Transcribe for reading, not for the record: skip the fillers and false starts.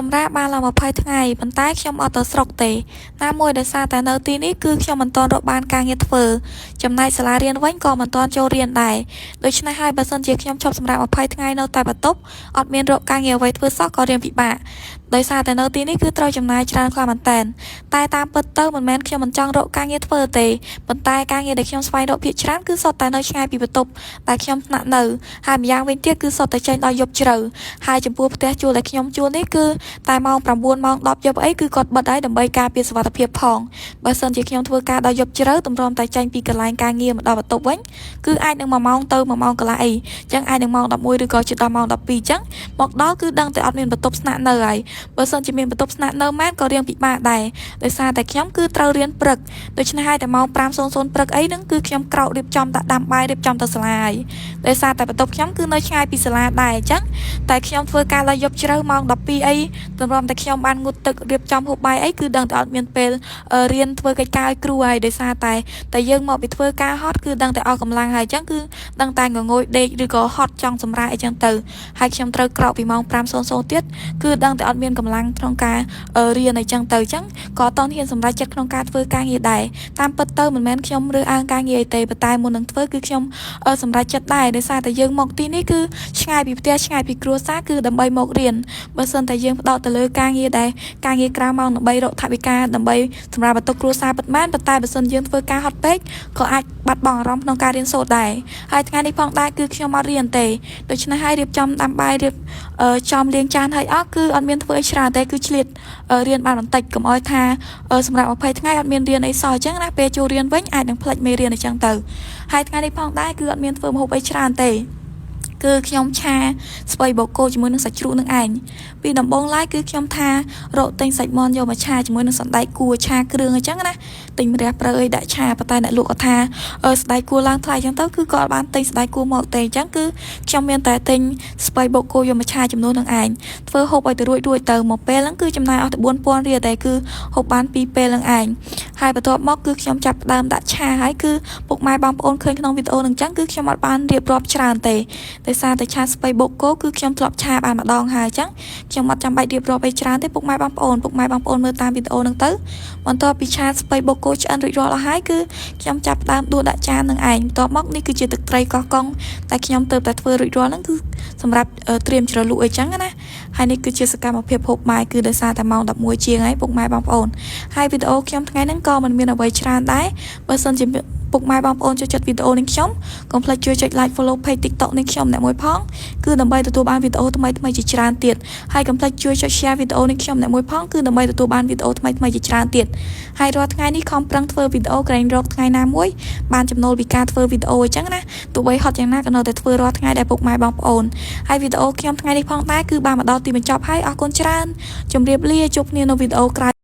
សម្រាប់បានឡើង20ថ្ងៃប៉ុន្តែខ្ញុំអត់ទៅស្រុកទេណាមួយដោយសារតែនៅទីនេះគឺខ្ញុំមិនទាន់រកបានការងារធ្វើចំណែកសាលារៀនវិញក៏មិនទាន់ចូលរៀនដែរដូច្នេះហើយបើសិនជាខ្ញុំឈប់សម្រាប់20ថ្ងៃនៅតែបន្ទប់អត់មានរកការងារអ្វីធ្វើសោះក៏រៀងពិបាកដោយសារតែនៅទីនេះគឺត្រូវចំណាយច្រើនខ្លាំងមែនតើតែតាមពិតទៅមិនមែនខ្ញុំមិនចង់រកការងារធ្វើទេប៉ុន្តែការងារដែលខ្ញុំស្វែងរកភាគច្រើនគឺសុទ្ធតែនៅឆ្ងាយពីបន្ទប់ដែលខ្ញុំស្នាក់នៅហើយម្យ៉ាងវិញទៀតគឺសុទ្ធតែចេញដល់យប់ជ្រៅហើយចំពោះផ្ទះជួលដែលខ្ញុំជួលនេះគឺតែម៉ោង9ម៉ោង10យប់អីគឺគាត់បិទហើយដើម្បីការពារសុវត្ថិភាពផងបើសិនជាខ្ញុំធ្វើការដល់យប់ជ្រៅទម្រាំតែចេញពីកន្លែងការងារមកដល់បន្ទប់វិញគឺអាចនឹង1ម៉ោងទៅ1ម៉ោងកន្លះអីចឹងអាចនឹងម៉ោង11ឬក៏ជិតដល់ម៉ោង12ចឹងមកដល់គឺដឹងតែអត់មានបន្ទប់ស្នាក់នៅហើយបើសិនជាមានបន្ទប់ស្នាក់នៅមែនក៏រៀងពិបាកដែរដោយសារតែខ្ញុំគឺត្រូវរៀនព្រឹកដូច្នេះហើយតែម៉ោង5:00ព្រឹកអីហ្នឹងគឺខ្ញុំក្រោករៀបចំដាក់ដាំបាយរៀបចំទៅសាលាហើយដោយសារតែបន្ទប់ខ្ញុំគឺនៅឆ្ងាយពីសាលាដែរអញ្ចឹងតែខ្ញុំធ្វើការដល់យប់ជ្រៅម៉ោង12អីទម្រាំតែខ្ញុំបានងូតទឹករៀបចំហូបបាយអីគឺដឹងតែអត់មានពេលរៀនធ្វើកិច្ចការឲ្យគ្រូហើយដោយសារតែយើងមកពីធ្វើការហត់គឺដឹងតែអស់កម្លាំងហើយអញ្ចឹងគឺដឹងតែងងុយដេកឬក៏ហត់ចង់សម្រាកអីចឹងទៅហើយខ្ញុំត្រូវក្រោកពីម៉ោង5:00ទៀតគឺដឹងតែអត់មានកម្លាំងក្នុងការរៀនអីចឹងទៅអញ្ចឹងក៏អត់ហ៊ានសម្រេចចិត្តក្នុងការធ្វើការងារដែរតាមពិតទៅមិនមែនខ្ញុំរើសអើងការងារអីទេប៉ុន្តែមុននឹងធ្វើគឺខ្ញុំសម្រេចចិត្តដែរដោយសារតែយើងមកទីនេះគឺឆ្ងាយពីផ្ទះឆ្ងាយពីគ្រួសារគឺដើម្បីមករៀនបើសិនតែយើងផ្ដោតទៅលើការងារដែលការងារក្រៅម៉ោងដើម្បីរកថវិកាដើម្បីសម្រាប់បន្ទុកគ្រួសារពិតមែនប៉ុន្តែបើសិនយើងធ្វើការហត់ពេកក៏អាចបាត់បង់អារម្មណ៍ក្នុងការរៀនសូត្រដែរហើយថ្ងៃនេះផងដែរគឺខ្ញុំអត់រៀនទេដូច្នេះហើយរៀបចំដាំបាយរៀបចំលាងចានហើយអស់គឺអត់មានធ្វើអីច្រើនទេគឺឆ្លៀតរៀនបានបន្តិចកុំអោយថាសម្រាប់20ថ្ងៃអត់មានរៀនអីសោះអញ្ចឹងណាពេលចូលរៀនវិញអាចនឹងភ្លេចមេរៀនអញ្ចឹងទៅហើយថ្ងៃនេះផងដែរគឺអត់មានធ្វើម្ហូបអីច្រើនទេគឺខ្ញុំឆាស្ពៃបូកគោជាមួយនឹងសាច់ជ្រូកនឹងឯងពីដំបូងឡើយគឺខ្ញុំថារកទិញសាច់មាន់យកមកឆាជាមួយនឹងសណ្តែកគួរឆាគ្រឿងអញ្ចឹងណាទិញម្រះព្រៅអីដាក់ឆាប៉ុន្តែអ្នកលក់គាត់ថាសណ្តែកគួរឡើងថ្លៃអញ្ចឹងទៅគឺគាត់បានទិញសណ្តែកគួរមកទេអញ្ចឹងគឺខ្ញុំមានតែទិញស្ពៃបូកគោយកមកឆាចំនួននឹងឯងធ្វើហូបឲ្យទៅរួចទៅមកពេលហ្នឹងគឺចំណាយអស់ទៅ4000រៀលតែគឺហូបបាន2ពេលនឹងឯងហើយបន្ទាប់មកគឺខ្ញុំចាប់ផ្ដើមដាក់ឆាហើយគឺពុកម៉ែបងប្អូនឃើញក្នុងវីដេអូហ្នឹងអញ្ចឹងគឺខ្ញុំអត់បានរៀបរាប់ច្រើនទេដោយសារតែឆាស្ពៃបូកគោគឺខ្ញុំធ្លាប់ឆាបានម្ដងហើយអញ្ចឹងខ្ញុំអត់ចាំបាច់រៀបរាប់អីច្រើនទេពុកម៉ែបងប្អូនមើលតាមវីដេអូហ្នឹងទៅបន្ទាប់ពីឆាស្ពៃបូកគោឆ្អិនរួចរាល់អស់ហើយគឺខ្ញុំចាប់ផ្ដើមដួសដាក់ចាននឹងឯងបន្ទាប់មកនេះគឺជាទឹកត្រីកោះកុងតែខ្ញុំទើបតែធ្វើរួចរាល់ហ្នឹងគឺសម្រាប់ត្រៀមជ្រលក់អីចឹងណាហើយនេះគឺជាសកម្មភាពហូបបាយគឺដោយសារតែម៉ោង11ជាងហើយពុកម៉ែបងប្អូនហើយវីដេអូខ្ញុំថ្ងៃហ្នឹងក៏មិនមានអ្វីច្រើនដែរបើសិនជាពុកម៉ែបងប្អូនចូលចិត្តវីដេអូនេះខ្ញុំកុំភ្លេចជួយចុច like follow page TikTok នេះខ្ញុំអ្នកមួយផងគឺដើម្បីទទួលបានវីដេអូថ្មីៗជាច្រើនទៀតហើយកុំភ្លេចជួយចុច share វីដេអូនេះខ្ញុំអ្នកមួយផងគឺដើម្បីទទួលបានវីដេអូថ្មីៗជាច្រើនទៀតហើយរាល់ថ្ងៃនេះខំប្រឹងធ្វើវីដេអូក្រែងរកថ្ងៃណាមួយបានចំណូលពីការធ្វើវីដេអូអញ្ចឹងណាទោះបីហត់យ៉ាងណាក៏នៅតែធ្វើរាល់ថ្ងៃដែរពុកម៉ែបងប្អូនហើយវីដេអូខ្ញុំថ្ងៃនេះផងដែរគឺបានមកដល់ទីបញ្ចប់ហើយអរគុណច្រើនជម្រាបលាជួបគ្នានៅវីដេអូក្រោយ